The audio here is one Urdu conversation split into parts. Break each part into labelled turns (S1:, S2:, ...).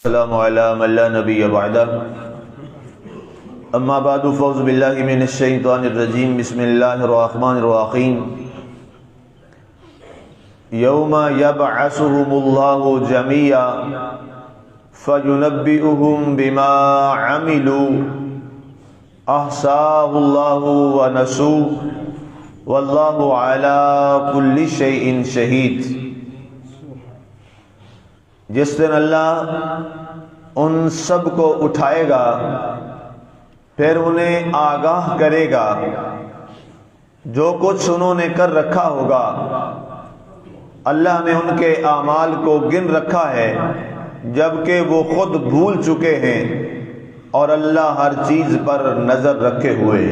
S1: السلام علی من لا نبی بعدہ اما بعد فاعوذ باللہ من الشیطان الرجیم بسم اللہ الرحمن الرحیم یوم یبعثهم اللہ جمیعا فینبئهم بما عملوا احصاہ اللہ ونسوہ واللہ علی کل شیء شہید۔ جس دن اللہ ان سب کو اٹھائے گا پھر انہیں آگاہ کرے گا جو کچھ انہوں نے کر رکھا ہوگا۔ اللہ نے ان کے اعمال کو گن رکھا ہے جبکہ وہ خود بھول چکے ہیں اور اللہ ہر چیز پر نظر رکھے ہوئے۔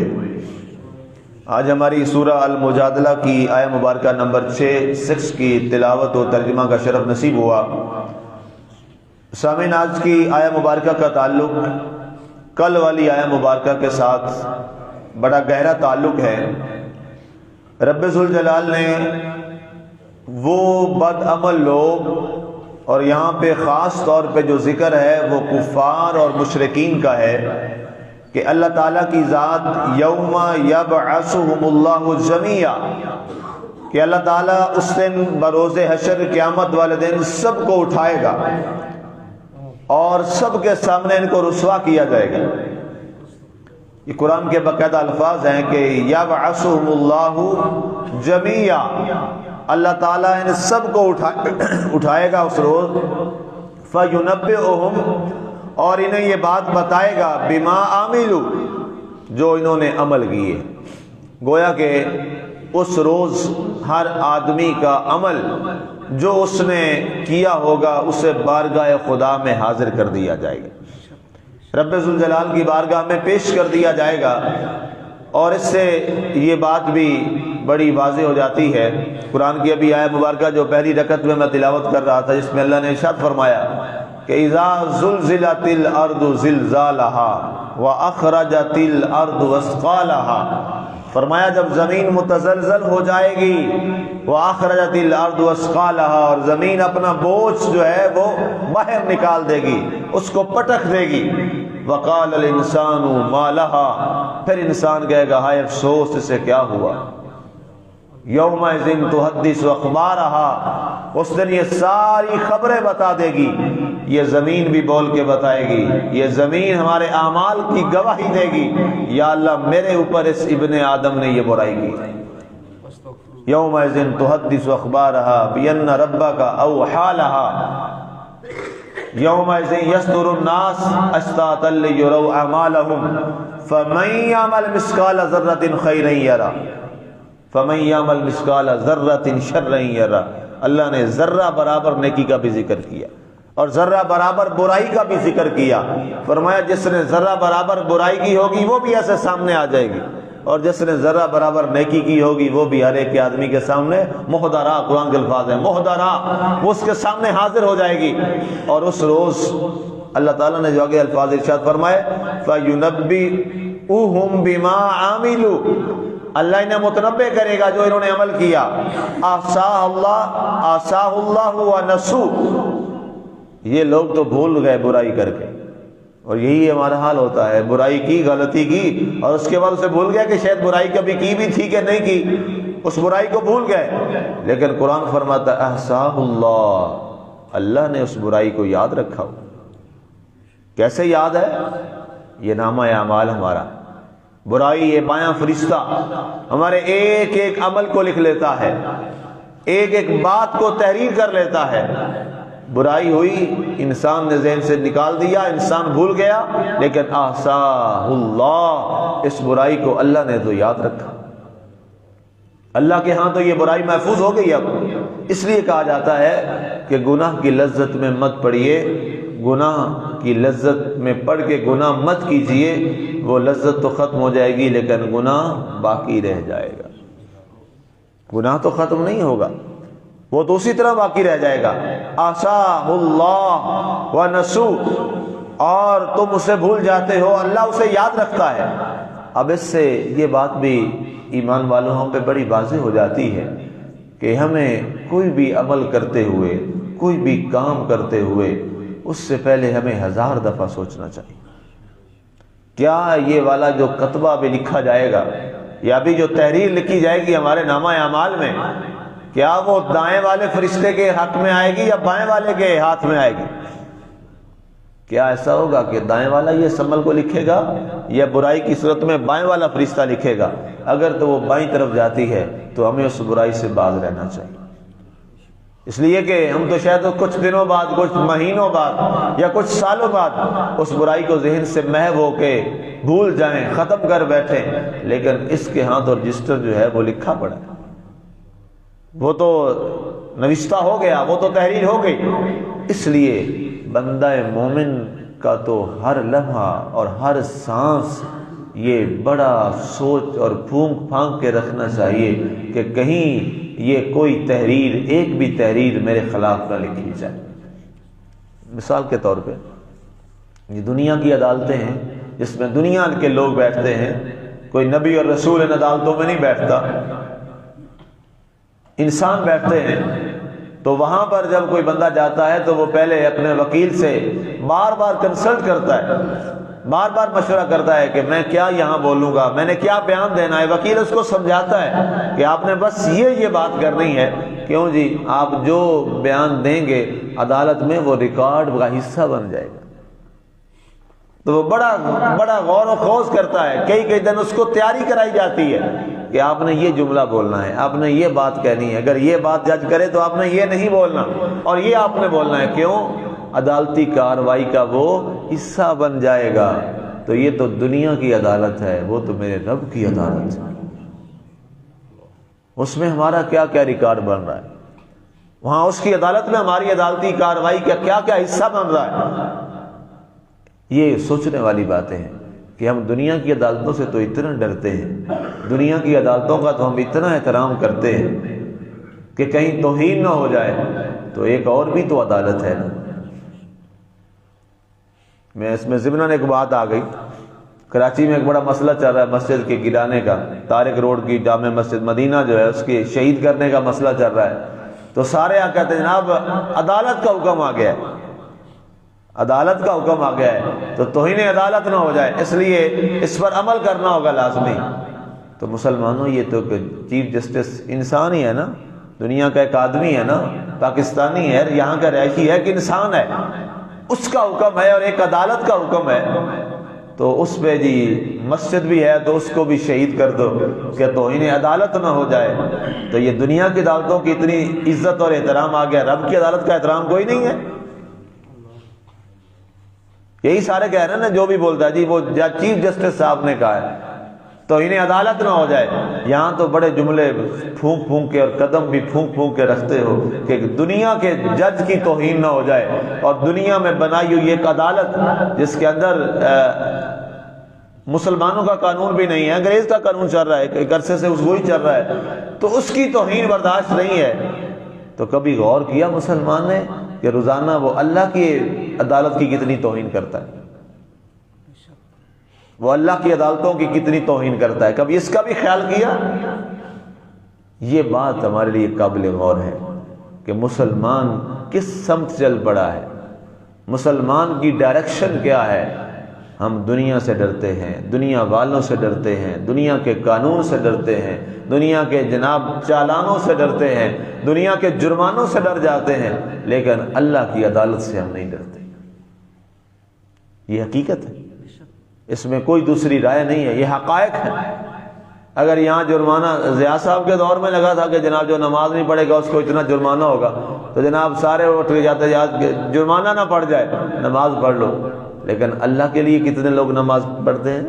S1: آج ہماری سورہ المجادلہ کی آیہ مبارکہ نمبر 6 کی تلاوت و ترجمہ کا شرف نصیب ہوا۔ سامعین، آج کی آیہ مبارکہ کا تعلق کل والی آیہ مبارکہ کے ساتھ بڑا گہرا تعلق ہے۔ رب ذوالجلال نے وہ بد عمل لوگ، اور یہاں پہ خاص طور پہ جو ذکر ہے وہ کفار اور مشرکین کا ہے، کہ اللہ تعالیٰ کی ذات یوم یبعثهم اللہ جمیعا، کہ اللہ تعالیٰ اس دن بروز حشر قیامت والے دن سب کو اٹھائے گا اور سب کے سامنے ان کو رسوا کیا جائے گا۔ یہ قرآن کے باقاعدہ الفاظ ہیں کہ یبعثهم اللہ جمیعا، اللہ تعالیٰ ان سب کو اٹھائے گا اس روز، فینبئهم، اور انہیں یہ بات بتائے گا بما عملوا، جو انہوں نے عمل کیے۔ گویا کہ اس روز ہر آدمی کا عمل جو اس نے کیا ہوگا اسے بارگاہ خدا میں حاضر کر دیا جائے گا، رب ذوالجلال کی بارگاہ میں پیش کر دیا جائے گا۔ اور اس سے یہ بات بھی بڑی واضح ہو جاتی ہے، قرآن کی ابھی آیہ مبارکہ جو پہلی رکعت میں تلاوت کر رہا تھا، جس میں اللہ نے ارشاد فرمایا کہ اذا زلزلت الارض زلزالها واخرجت الارض اثقالها، فرمایا جب زمین متزلزل ہو جائے گی، واخرجت الارض اثقالها، اور زمین اپنا بوجھ جو ہے وہ باہر نکال دے گی، اس کو پٹک دے گی، وقال الانسان ما لها، پھر انسان کہے گا ہائے افسوس اسے کیا ہوا۔ یومئذ تحدث اخبارها، اس دن یہ ساری خبریں بتا دے گی، یہ زمین بھی بول کے بتائے گی، یہ زمین ہمارے اعمال کی گواہی دے گی، یا اللہ میرے اوپر اس ابن آدم نے یہ برائی کی۔ یومئذ تحدث اخبارها بان ربک اوحی لها، یومئذ یصدر الناس اشتاتا لیروا اعمالهم فمن یعمل مثقال ذرة خیرا یرہ فمن یعمل مثقال ذرة شرا یرہ۔ اللہ نے ذرہ برابر نیکی کا بھی ذکر کیا اور ذرہ برابر برائی کا بھی ذکر کیا۔ فرمایا جس نے ذرہ برابر برائی کی ہوگی وہ بھی ایسے سامنے آ جائے گی، اور جس نے ذرہ برابر نیکی کی ہوگی وہ بھی ہر ایک آدمی کے سامنے محضرہ، قرآن کے الفاظ ہیں محضرہ، وہ اس کے سامنے حاضر ہو جائے گی۔ اور اس روز اللہ تعالیٰ نے جو آگے الفاظ ارشاد فرمائے فَيُنَبِّئُهُمْ بِمَا عَمِلُوا، اللہ انہیں متنبع کرے گا جو انہوں نے عمل کیا۔ احصاہ اللہ ونسوہ، یہ لوگ تو بھول گئے برائی کر کے، اور یہی ہمارا حال ہوتا ہے، برائی کی، غلطی کی، اور اس کے بعد اسے بھول گیا کہ شاید برائی کبھی کی بھی تھی کہ نہیں کی، اس برائی کو بھول گئے۔ لیکن قرآن فرماتا احصاہ اللہ، اللہ نے اس برائی کو یاد رکھا ہو۔ کیسے یاد ہے؟ یہ نامہ اعمال ہمارا، برائی یہ بایاں فرشتہ ہمارے ایک ایک عمل کو لکھ لیتا ہے، ایک ایک بات کو تحریر کر لیتا ہے۔ برائی ہوئی، انسان نے ذہن سے نکال دیا، انسان بھول گیا، لیکن احصاہ اللہ، اس برائی کو اللہ نے تو یاد رکھا۔ اللہ کے ہاں تو یہ برائی محفوظ ہو گئی۔ اب اس لیے کہا جاتا ہے کہ گناہ کی لذت میں مت پڑیے، گناہ کی لذت میں پڑھ کے گناہ مت کیجئے، وہ لذت تو ختم ہو جائے گی لیکن گناہ باقی رہ جائے گا۔ گناہ تو ختم نہیں ہوگا، وہ تو اسی طرح باقی رہ جائے گا۔ احصاہ اللہ ونسوہ، اور تم اسے بھول جاتے ہو، اللہ اسے یاد رکھتا ہے۔ اب اس سے یہ بات بھی ایمان والوں ہم پہ بڑی واضح ہو جاتی ہے کہ ہمیں کوئی بھی عمل کرتے ہوئے، کوئی بھی کام کرتے ہوئے اس سے پہلے ہمیں 1000 دفعہ سوچنا چاہیے کیا یہ والا جو کتبہ بھی لکھا جائے گا یا بھی جو تحریر لکھی جائے گی ہمارے نامہ اعمال میں، کیا وہ دائیں والے فرشتے کے حق میں آئے گی یا بائیں والے کے ہاتھ میں آئے گی؟ کیا ایسا ہوگا کہ دائیں والا یہ سمل کو لکھے گا یا برائی کی صورت میں بائیں والا فرشتہ لکھے گا؟ اگر تو وہ بائیں طرف جاتی ہے تو ہمیں اس برائی سے باز رہنا چاہیے، اس لیے کہ ہم تو شاید کچھ دنوں بعد، کچھ مہینوں بعد یا کچھ سالوں بعد اس برائی کو ذہن سے محو ہو کے بھول جائیں، ختم کر بیٹھیں، لیکن اس کے ہاں تو رجسٹر جو ہے وہ لکھا پڑا ہے، وہ تو نوشتہ ہو گیا، وہ تو تحریر ہو گئی۔ اس لیے بندہ مومن کا تو ہر لمحہ اور ہر سانس یہ بڑا سوچ اور پھونک پھانک کے رکھنا چاہیے کہ کہیں یہ کوئی تحریر، ایک بھی تحریر میرے خلاف نہ لکھی جائے۔ مثال کے طور پہ یہ دنیا کی عدالتیں ہیں جس میں دنیا کے لوگ بیٹھتے ہیں، کوئی نبی اور رسول ان عدالتوں میں نہیں بیٹھتا، انسان بیٹھتے ہیں۔ تو وہاں پر جب کوئی بندہ جاتا ہے تو وہ پہلے اپنے وکیل سے بار بار کنسلٹ کرتا ہے، بار بار مشورہ کرتا ہے کہ میں کیا یہاں بولوں گا، میں نے کیا بیان دینا ہے۔ وکیل اس کو سمجھاتا ہے کہ آپ نے بس یہ بات کرنی ہے، کیوں جی آپ جو بیان دیں گے عدالت میں وہ ریکارڈ کا حصہ بن جائے گا۔ تو وہ بڑا غور و خوض کرتا ہے، کئی دن اس کو تیاری کرائی جاتی ہے کہ آپ نے یہ جملہ بولنا ہے، آپ نے یہ بات کہنی ہے، اگر یہ بات جج کرے تو آپ نے یہ نہیں بولنا اور یہ آپ نے بولنا ہے، کیوں؟ عدالتی کاروائی کا وہ حصہ بن جائے گا۔ تو یہ تو دنیا کی عدالت ہے، وہ تو میرے رب کی عدالت ہے، اس میں ہمارا کیا کیا ریکارڈ بن رہا ہے، وہاں اس کی عدالت میں ہماری عدالتی کاروائی کا کیا کیا حصہ بن رہا ہے۔ یہ سوچنے والی باتیں ہیں کہ ہم دنیا کی عدالتوں سے تو اتنا ڈرتے ہیں، دنیا کی عدالتوں کا تو ہم اتنا احترام کرتے ہیں کہ کہیں توہین نہ ہو جائے، تو ایک اور بھی تو عدالت ہے نا۔ میں اس میں ضمناً ایک بات آ گئی، کراچی میں ایک بڑا مسئلہ چل رہا ہے مسجد کے گرانے کا، طارق روڈ کی جامع مسجد مدینہ جو ہے اس کے شہید کرنے کا مسئلہ چل رہا ہے۔ تو سارے کہتے ہیں جناب عدالت کا حکم آ گیا ہے، عدالت کا حکم آ گیا ہے، تو توہین عدالت نہ ہو جائے، اس لیے اس پر عمل کرنا ہوگا لازمی۔ تو مسلمانوں یہ تو چیف جسٹس انسان ہی ہے نا، دنیا کا ایک آدمی ہے نا، پاکستانی ہے، یہاں کا رہائشی ہے کہ انسان ہے، اس کا حکم ہے اور ایک عدالت کا حکم ہے، تو اس پہ جی مسجد بھی ہے تو اس کو بھی شہید کر دو کہ توہین عدالت نہ ہو جائے۔ تو یہ دنیا کی عدالتوں کی اتنی عزت اور احترام آ گیا، رب کی عدالت کا احترام کوئی نہیں ہے۔ یہی سارے کہہ رہے ہیں نا، جو بھی بولتا ہے جی وہ چیف جسٹس صاحب نے کہا ہے توہین عدالت نہ ہو جائے، یہاں تو بڑے جملے پھونک پھونک کے اور قدم بھی پھونک پھونک کے رکھتے ہو کہ دنیا کے جج کی توہین نہ ہو جائے، اور دنیا میں بنائی ہوئی ایک عدالت جس کے اندر مسلمانوں کا قانون بھی نہیں ہے، انگریز کا قانون چل رہا ہے، ایک عرصے سے وہی چل رہا ہے، تو اس کی توہین برداشت نہیں ہے۔ تو کبھی غور کیا مسلمان نے کہ روزانہ وہ اللہ کی عدالت کی کتنی توہین کرتا ہے، وہ اللہ کی عدالتوں کی کتنی توہین کرتا ہے، کبھی اس کا بھی خیال کیا؟ یہ بات ہمارے لیے قابل غور ہے کہ مسلمان کس سمت چل پڑا ہے، مسلمان کی ڈائریکشن کیا ہے۔ ہم دنیا سے ڈرتے ہیں، دنیا والوں سے ڈرتے ہیں، دنیا کے قانون سے ڈرتے ہیں، دنیا کے جناب چالانوں سے ڈرتے ہیں، دنیا کے جرمانوں سے ڈر جاتے ہیں، لیکن اللہ کی عدالت سے ہم نہیں ڈرتے۔ یہ حقیقت ہے، اس میں کوئی دوسری رائے نہیں ہے، یہ حقائق ہے۔ اگر یہاں جرمانہ ضیاء صاحب کے دور میں لگا تھا کہ جناب جو نماز نہیں پڑھے گا اس کو اتنا جرمانہ ہوگا، تو جناب سارے اٹھ کے جاتے جرمانہ نہ پڑ جائے، نماز پڑھ لو، لیکن اللہ کے لیے کتنے لوگ نماز پڑھتے ہیں؟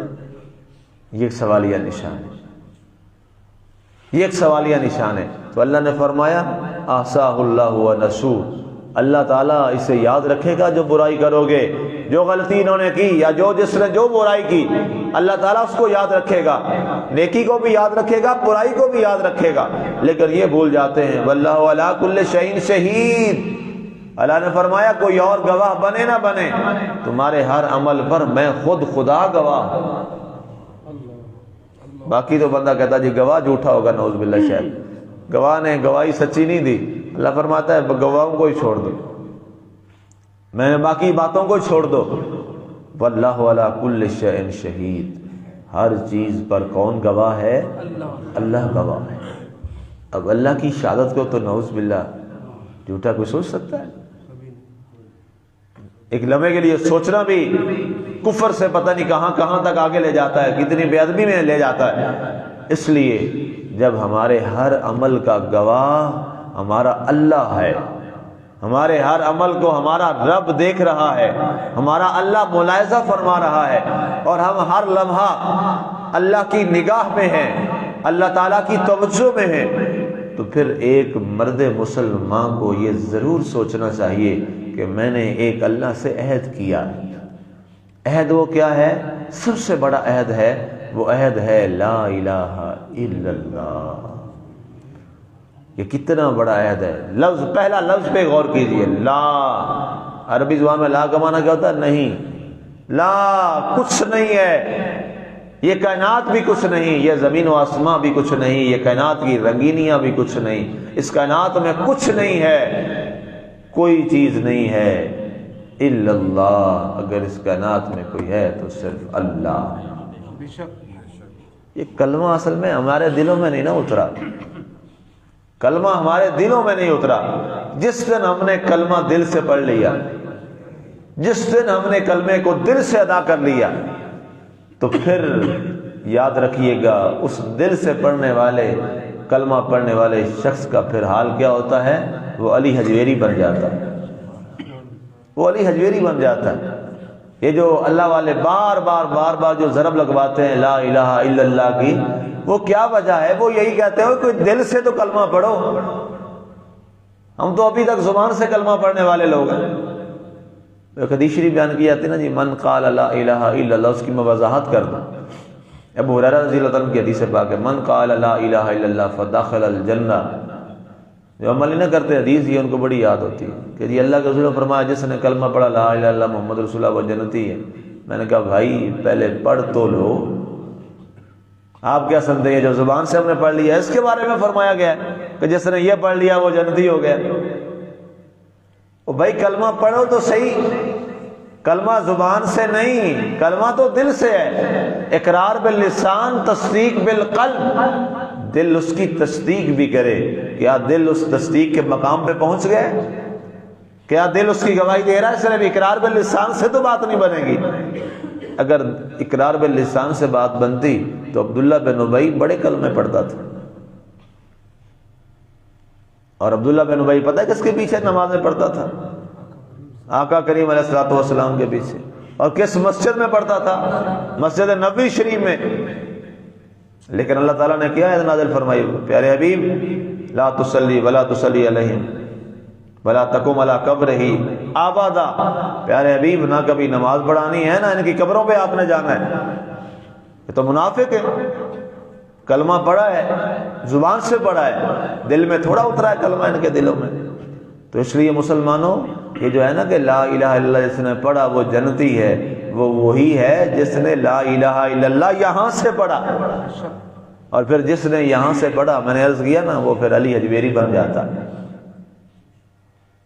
S1: یہ ایک سوالیہ نشان ہے، یہ ایک سوالیہ نشان ہے۔ تو اللہ نے فرمایا احصاہ اللہ ونسوہ، اللہ تعالیٰ اسے یاد رکھے گا جو برائی کرو گے، جو غلطی انہوں نے کی یا جس نے جو برائی کی، اللہ تعالیٰ اس کو یاد رکھے گا، نیکی کو بھی یاد رکھے گا، برائی کو بھی یاد رکھے گا، لیکن یہ بھول جاتے ہیں واللہ علی کل شیء شہید۔ اللہ نے فرمایا کوئی اور گواہ بنے نہ بنے، تمہارے ہر عمل پر میں خود خدا گواہ ہوں۔ باقی تو بندہ کہتا جی گواہ جھوٹا ہوگا، نعوذ باللہ، شاید گواہ نے گواہی سچی نہیں دی، اللہ فرماتا ہے گواہوں کو ہی چھوڑ دو، میں نے باقی باتوں کو چھوڑ دو، واللہ علی کل شیء شہید، ہر چیز پر کون گواہ ہے؟ اللہ گواہ ہے۔ اب اللہ کی شہادت کو تو نعوذ باللہ جھوٹا کوئی سوچ سکتا ہے؟ ایک لمحے کے لیے سوچنا بھی کفر سے پتہ نہیں کہاں کہاں تک آگے لے جاتا ہے، کتنی بے ادبی میں لے جاتا ہے۔ اس لیے جب ہمارے ہر عمل کا گواہ ہمارا اللہ ہے، ہمارے ہر عمل کو ہمارا رب دیکھ رہا ہے، ہمارا اللہ ملاحظہ فرما رہا ہے، اور ہم ہر لمحہ اللہ کی نگاہ میں ہیں، اللہ تعالیٰ کی توجہ میں ہیں، تو پھر ایک مرد مسلمان کو یہ ضرور سوچنا چاہیے کہ میں نے ایک اللہ سے عہد کیا۔ عہد وہ کیا ہے؟ سب سے بڑا عہد ہے، وہ عہد ہے لا الہ الا اللہ۔ یہ کتنا بڑا عہد ہے۔ لفظ، پہلا لفظ پہ غور کیجئے، لا۔ عربی زبان میں لا کا معنی کیا ہوتا ہے؟ نہیں۔ لا، کچھ نہیں ہے، یہ کائنات بھی کچھ نہیں، یہ زمین و آسمان بھی کچھ نہیں، یہ کائنات کی رنگینیاں بھی کچھ نہیں، اس کائنات میں کچھ نہیں ہے، کوئی چیز نہیں ہے الا اللہ۔ اگر اس کائنات میں کوئی ہے تو صرف اللہ۔ یہ کلمہ اصل میں ہمارے دلوں میں نہیں نا اترا، کلمہ ہمارے دلوں میں نہیں اترا۔ جس دن ہم نے کلمہ دل سے پڑھ لیا، جس دن ہم نے کلمے کو دل سے ادا کر لیا، تو پھر یاد رکھیے گا اس دل سے پڑھنے والے، کلمہ پڑھنے والے شخص کا پھر حال کیا ہوتا ہے؟ وہ علی حجویری بن جاتا ہے، وہ علی حجویری بن جاتا ہے۔ یہ جو اللہ والے بار بار جو ضرب لگواتے ہیں لا الہ الا اللہ کی، وہ کیا وجہ ہے؟ وہ یہی کہتے ہیں کوئی دل سے تو کلمہ پڑھو۔ ہم تو ابھی تک زبان سے کلمہ پڑھنے والے لوگ ہیں۔ ایک حدیث شریف بیان کی جاتی ہے نا جی، من قال لا الہ الا اللہ، اس کی میں وضاحت کر دوں۔ ابو ہریرہ رضی اللہ عنہ کی حدیث پاک ہے، من قال لا الہ الا اللہ فدخل الجنہ۔ جو عمل نہ کرتے حدیث یہ ان کو بڑی یاد ہوتی ہے کہ جی اللہ کے رسول نے فرمایا جس نے کلمہ پڑھا لا الہ الا اللہ محمد رسول اللہ وہ جنتی ہے۔ میں نے کہا بھائی پہلے پڑھ تو لو، آپ کیا سمجھتے ہیں جو زبان سے ہم نے پڑھ لیا اس کے بارے میں فرمایا گیا ہے کہ جس نے یہ پڑھ لیا وہ جنتی ہو گیا؟ او بھائی کلمہ پڑھو تو صحیح، کلمہ زبان سے نہیں، کلمہ تو دل سے ہے۔ اقرار باللسان، تصدیق بالقلب، دل اس کی تصدیق بھی کرے۔ کیا دل اس تصدیق کے مقام پہ پہنچ گئے؟ کیا دل اس کی گواہی دے رہا ہے؟ صرف اقرار باللسان سے تو بات نہیں بنے گی۔ اگر اقرار باللسان سے بات بنتی تو عبداللہ بن ابی بڑے کلمے پڑھتا تھا، اور عبداللہ بن ابی پتہ ہے کس کے پیچھے نمازیں پڑھتا تھا؟ آقا کریم علیہ الصلوۃ والسلام کے پیچھے۔ اور کس مسجد میں پڑھتا تھا؟ مسجد نبوی شریف میں۔ لیکن اللہ تعالیٰ نے کیا ہے نازل فرمائی، پیارے حبیب لا تصلی ولا تصلی علیہم ولا تقم علی قبرہ ابدا۔ پیارے حبیب نہ کبھی نماز پڑھانی ہے، نہ ان کی قبروں پہ آپ نے جانا ہے۔ یہ تو منافق ہے، کلمہ پڑھا ہے، زبان سے پڑھا ہے، دل میں تھوڑا اترا ہے کلمہ ان کے دلوں میں۔ تو اس لیے مسلمانوں یہ جو ہے نا کہ لا الہ الا اللہ جس نے پڑھا وہ جنتی ہے، وہ وہی ہے جس نے لا الہ الا اللہ یہاں سے پڑھا، اور پھر جس نے یہاں سے پڑھا میں نے عرض کیا نا وہ پھر علی حجویری بن جاتا ہے،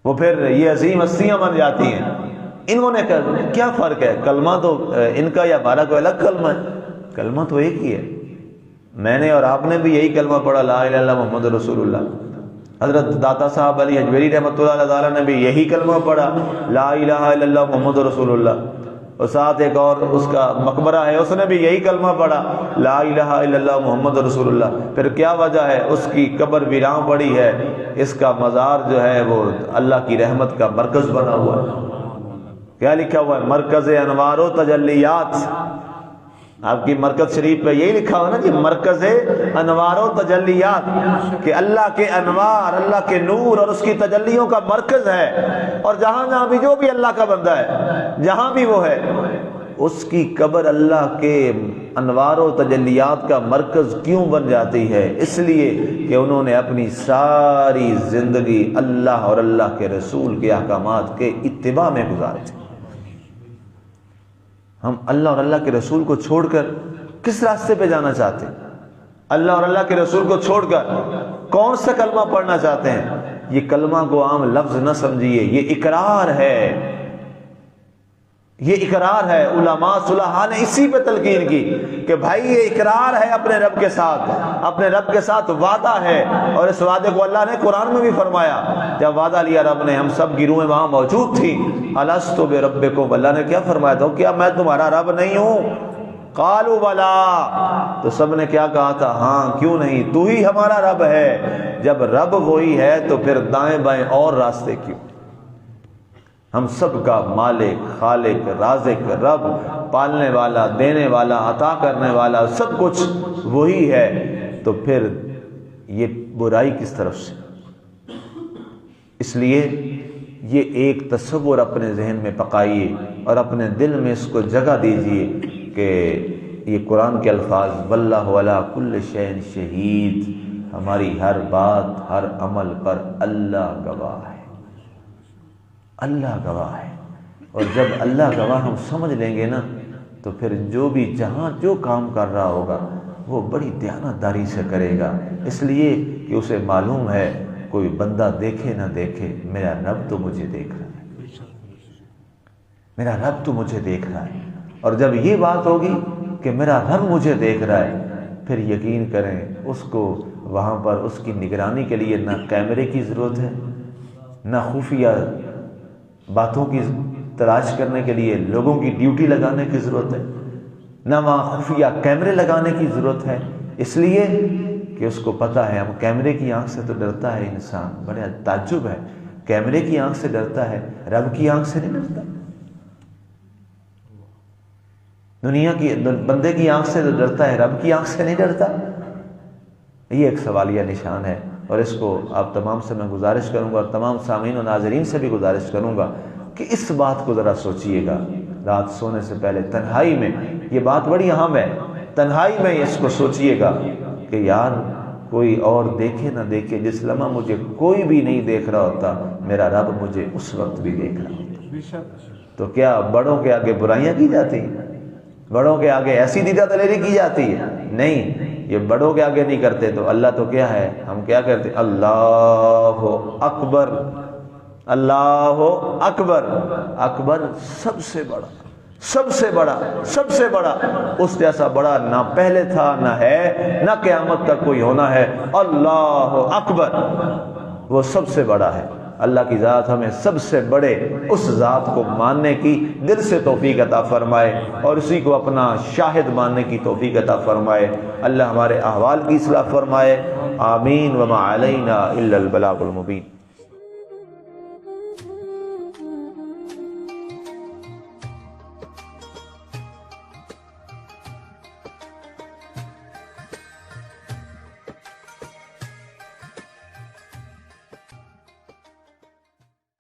S1: وہ پھر یہ عظیم ہستیاں بن جاتی ہیں۔ انہوں نے کیا فرق ہے؟ کلمہ تو ان کا یا ہمارا کوئی الگ کلمہ ہے؟ کلمہ تو ایک ہی ہے۔ میں نے اور آپ نے بھی یہی کلمہ پڑھا لا الہ الا اللہ محمد رسول اللہ۔ حضرت داتا صاحب علی حجویری رحمۃ اللہ تعالیٰ نے بھی یہی کلمہ پڑھا لا الہ الا اللہ محمد رسول اللہ، اور ساتھ ایک اور اس کا مقبرہ ہے اس نے بھی یہی کلمہ پڑھا لا الہ الا اللہ محمد رسول اللہ۔ پھر کیا وجہ ہے؟ اس کی قبر ویراں پڑی ہے، اس کا مزار جو ہے وہ اللہ کی رحمت کا مرکز بنا ہوا ہے۔ کیا لکھا ہوا ہے؟ مرکز انوار و تجلیات۔ آپ کی مرکز شریف پہ یہی لکھا ہوا نا جی، مرکز انوار و تجلیات، کہ اللہ کے انوار، اللہ کے نور اور اس کی تجلیوں کا مرکز ہے۔ اور جہاں جہاں بھی جو بھی اللہ کا بندہ ہے، جہاں بھی وہ ہے، اس کی قبر اللہ کے انوار و تجلیات کا مرکز کیوں بن جاتی ہے؟ اس لیے کہ انہوں نے اپنی ساری زندگی اللہ اور اللہ کے رسول کے احکامات کے اتباع میں گزاری تھی۔ ہم اللہ اور اللہ کے رسول کو چھوڑ کر کس راستے پہ جانا چاہتے ہیں؟ اللہ اور اللہ کے رسول کو چھوڑ کر کون سا کلمہ پڑھنا چاہتے ہیں؟ یہ کلمہ کو عام لفظ نہ سمجھیے، یہ اقرار ہے، یہ اقرار ہے، علماء صلحاء نے اسی پہ تلقین کی کہ بھائی یہ اقرار ہے اپنے رب کے ساتھ، اپنے رب کے ساتھ وعدہ ہے، اور اس وعدے کو اللہ نے قرآن میں بھی فرمایا جب وعدہ لیا رب نے، ہم سب کی روحیں وہاں موجود تھیں، الست بربکم، اللہ نے کیا فرمایا تھا؟ کیا میں تمہارا رب نہیں ہوں؟ قالوا بلا، تو سب نے کیا کہا تھا؟ ہاں، کیوں نہیں، تو ہی ہمارا رب ہے۔ جب رب وہی ہے تو پھر دائیں بائیں اور راستے کیوں؟ ہم سب کا مالک، خالق، رازق، رب، پالنے والا، دینے والا، عطا کرنے والا، سب کچھ وہی ہے، تو پھر یہ برائی کس طرف سے؟ اس لیے یہ ایک تصور اپنے ذہن میں پکائیے اور اپنے دل میں اس کو جگہ دیجئے کہ یہ قرآن کے الفاظ واللہ علی کل شیء شہید، ہماری ہر بات، ہر عمل پر اللہ گواہ ہے، اللہ گواہ ہے۔ اور جب اللہ گواہ ہم سمجھ لیں گے نا تو پھر جو بھی جہاں جو کام کر رہا ہوگا وہ بڑی دیانتداری سے کرے گا، اس لیے کہ اسے معلوم ہے کوئی بندہ دیکھے نہ دیکھے، میرا رب تو مجھے دیکھ رہا ہے، میرا رب تو مجھے دیکھ رہا ہے۔ اور جب یہ بات ہوگی کہ میرا رب مجھے دیکھ رہا ہے، پھر یقین کریں اس کو وہاں پر اس کی نگرانی کے لیے نہ کیمرے کی ضرورت ہے، نہ خفیہ باتوں کی تلاش کرنے کے لیے لوگوں کی ڈیوٹی لگانے کی ضرورت ہے، نہ وہاں خفیہ کیمرے لگانے کی ضرورت ہے، اس لیے کہ اس کو پتہ ہے ہم کیمرے کی آنکھ سے تو ڈرتا ہے انسان، بڑا تعجب ہے، کیمرے کی آنکھ سے ڈرتا ہے، رب کی آنکھ سے نہیں ڈرتا، دنیا کی بندے کی آنکھ سے تو ڈرتا ہے، رب کی آنکھ سے نہیں ڈرتا۔ یہ ایک سوالیہ نشان ہے، اور اس کو آپ تمام سے میں گزارش کروں گا اور تمام سامعین و ناظرین سے بھی گزارش کروں گا کہ اس بات کو ذرا سوچئے گا رات سونے سے پہلے تنہائی میں، یہ بات بڑی اہم ہے، تنہائی میں اس کو سوچئے گا کہ یار کوئی اور دیکھے نہ دیکھے، جس لمحہ مجھے کوئی بھی نہیں دیکھ رہا ہوتا میرا رب مجھے اس وقت بھی دیکھ رہا ہوتا۔ تو کیا بڑوں کے آگے برائیاں کی جاتی ہیں؟ بڑوں کے آگے ایسی دیدہ دلیری کی جاتی ہے؟ نہیں، یہ بڑوں کے آگے نہیں کرتے، تو اللہ تو کیا ہے، ہم کیا کرتے؟ اللہ اکبر، اللہ اکبر، اکبر سب سے بڑا، سب سے بڑا، سب سے بڑا، اس جیسا بڑا نہ پہلے تھا نہ ہے نہ قیامت تک کوئی ہونا ہے، اللہ اکبر، وہ سب سے بڑا ہے۔ اللہ کی ذات ہمیں سب سے بڑے اس ذات کو ماننے کی دل سے توفیق عطا فرمائے اور اسی کو اپنا شاہد ماننے کی توفیق عطا فرمائے۔ اللہ ہمارے احوال کی اصلاح فرمائے، آمین۔ وما علینا الا البلاغ المبین۔